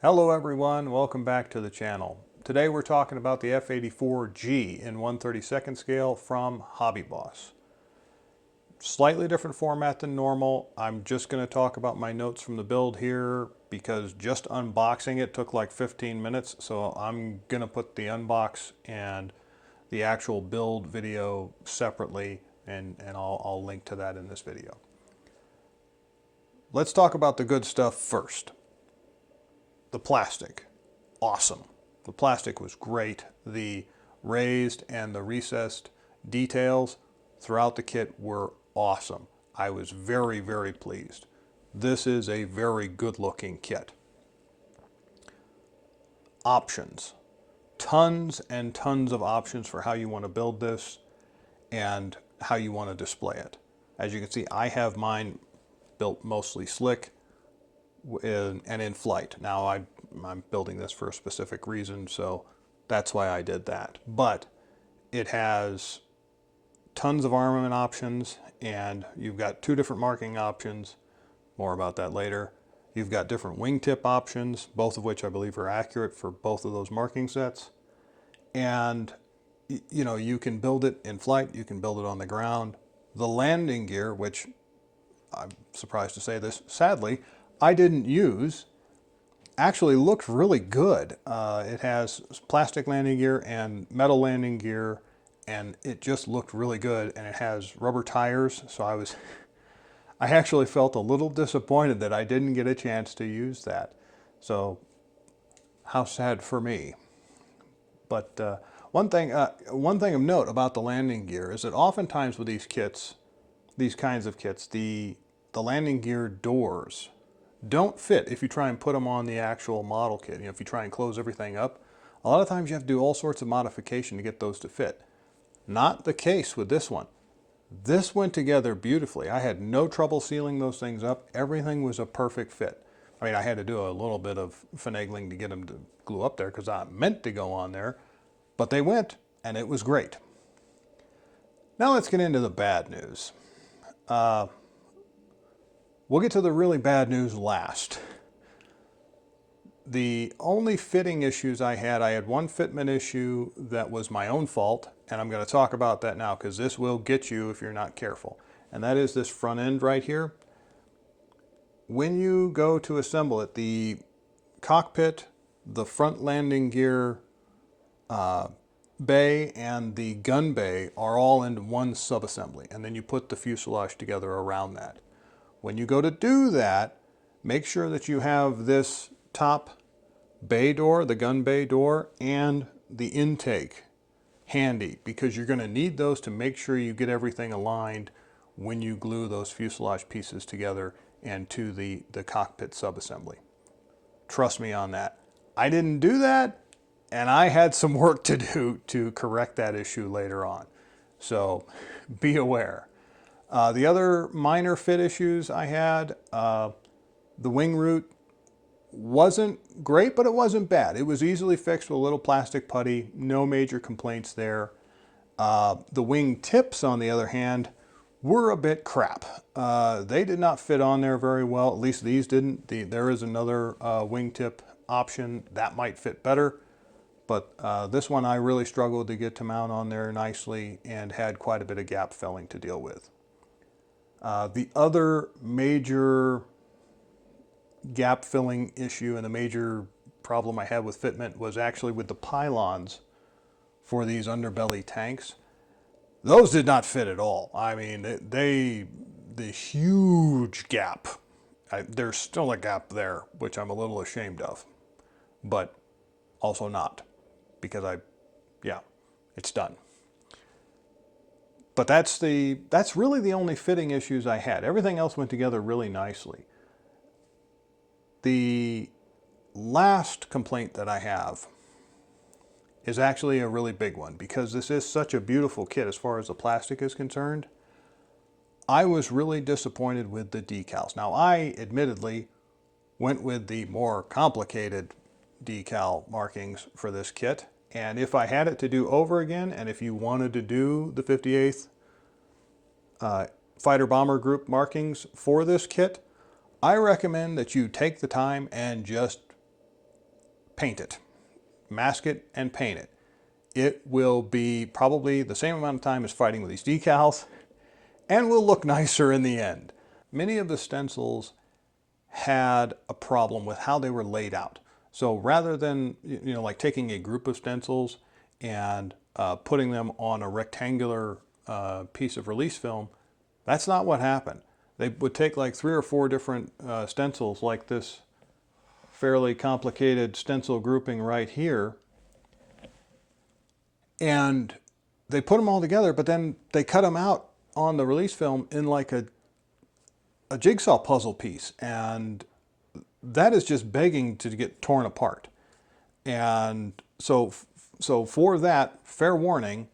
Hello everyone, welcome back to the channel. Today we're talking about the F-84G in 1/32nd scale from Hobby Boss. Slightly different format than normal. I'm just going to talk about my notes from the build here because just unboxing it took like 15 minutes, so I'm going to put the unbox and the actual build video separately, and I'll link to that in this video. Let's talk about the good stuff first. The plastic, awesome. The plastic was great. The raised and the recessed details throughout the kit were awesome. I was very, very pleased. This is a very good looking kit. Options. Tons and tons of options for how you want to build this and how you want to display it. As you can see, I have mine built mostly slick and in flight. Now I'm building this for a specific reason, so that's why I did that. But it has tons of armament options, and you've got two different marking options. More about that later. You've got different wingtip options, both of which I believe are accurate for both of those marking sets. And you know, you can build it in flight, you can build it on the ground. The landing gear, which I'm surprised to say this, sadly, I didn't use, actually looked really good. It has plastic landing gear and metal landing gear, and it just looked really good. And it has rubber tires, so I actually felt a little disappointed that I didn't get a chance to use that. So how sad for me. But one thing of note about the landing gear is that oftentimes with these kits, these kinds of kits, the landing gear doors don't fit if you try and put them on the actual model kit. You know, if you try and close everything up, a lot of times you have to do all sorts of modification to get those to fit. Not the case with this one. This went together beautifully. I had no trouble sealing those things up. Everything was a perfect fit. I mean, I had to do a little bit of finagling to get them to glue up there because I meant to go on there, but they went, and it was great. Now let's get into the bad news. We'll get to the really bad news last. The only fitting issues I had one fitment issue that was my own fault, and I'm going to talk about that now because this will get you if you're not careful. And that is this front end right here. When you go to assemble it, the cockpit, the front landing gear bay, and the gun bay are all in one subassembly, and then you put the fuselage together around that. When you go to do that, make sure that you have this top bay door, the gun bay door, and the intake handy, because you're going to need those to make sure you get everything aligned when you glue those fuselage pieces together and to the cockpit subassembly. Trust me on that. I didn't do that, and I had some work to do to correct that issue later on. So be aware. The other minor fit issues I had, the wing root wasn't great, but it wasn't bad. It was easily fixed with a little plastic putty, no major complaints there. The wing tips, on the other hand, were a bit crap. They did not fit on there very well, at least these didn't. There is another wing tip option that might fit better, but this one I really struggled to get to mount on there nicely and had quite a bit of gap filling to deal with. The other major gap filling issue and the major problem I had with fitment was actually with the pylons for these underbelly tanks. Those did not fit at all. I mean, the huge gap. There's still a gap there, which I'm a little ashamed of, but also not, because yeah, it's done. But that's really the only fitting issues I had. Everything else went together really nicely. The last complaint that I have is actually a really big one, because this is such a beautiful kit as far as the plastic is concerned. I was really disappointed with the decals. Now, I admittedly went with the more complicated decal markings for this kit. And if I had it to do over again, and if you wanted to do the 58th Fighter Bomber Group markings for this kit, I recommend that you take the time and just paint it. Mask it and paint it. It will be probably the same amount of time as fighting with these decals and will look nicer in the end. Many of the stencils had a problem with how they were laid out. So rather than, like taking a group of stencils and putting them on a rectangular piece of release film, that's not what happened. They would take like 3 or 4 different stencils, like this fairly complicated stencil grouping right here, and they put them all together, but then they cut them out on the release film in like a jigsaw puzzle piece, and that is just begging to get torn apart. And so for that, fair warning,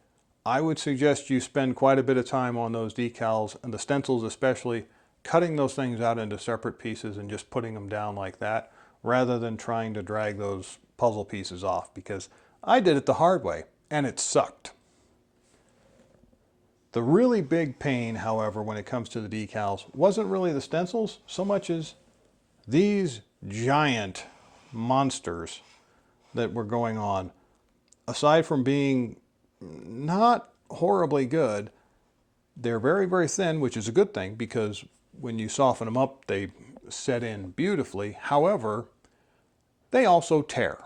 I would suggest you spend quite a bit of time on those decals, and the stencils especially, cutting those things out into separate pieces and just putting them down like that, rather than trying to drag those puzzle pieces off, because I did it the hard way and it sucked. The really big pain, however, when it comes to the decals, wasn't really the stencils so much as these giant monsters that were going on. Aside from being not horribly good, they're very, very thin, which is a good thing, because when you soften them up, they set in beautifully. However, they also tear.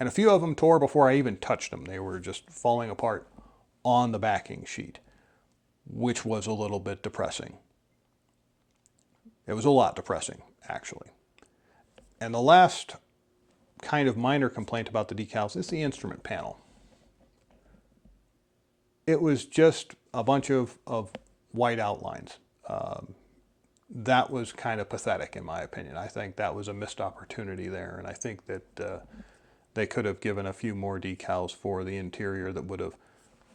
And a few of them tore before I even touched them. They were just falling apart on the backing sheet, which was a little bit depressing. It was a lot depressing, actually. And the last kind of minor complaint about the decals is the instrument panel. It was just a bunch of white outlines. That was kind of pathetic, in my opinion. I think that was a missed opportunity there, and I think that they could have given a few more decals for the interior that would have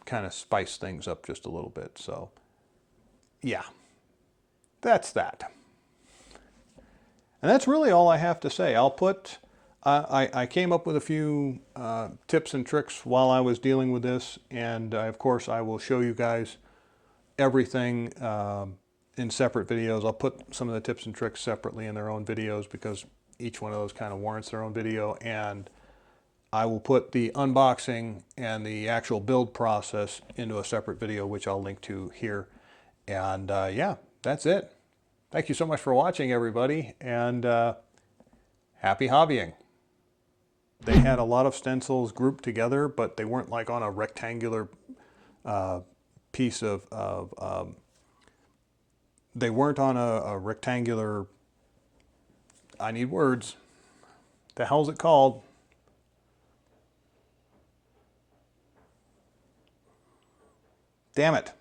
kind of spiced things up just a little bit. So, yeah, that's that. And that's really all I have to say. I'll put, I came up with a few tips and tricks while I was dealing with this, and of course I will show you guys everything in separate videos. I'll put some of the tips and tricks separately in their own videos, because each one of those kind of warrants their own video, and I will put the unboxing and the actual build process into a separate video, which I'll link to here. And yeah, that's it. Thank you so much for watching, everybody, and happy hobbying. They had a lot of stencils grouped together, but they weren't like on a rectangular piece of they weren't on a rectangular, I need words, the hell's it called? Damn it.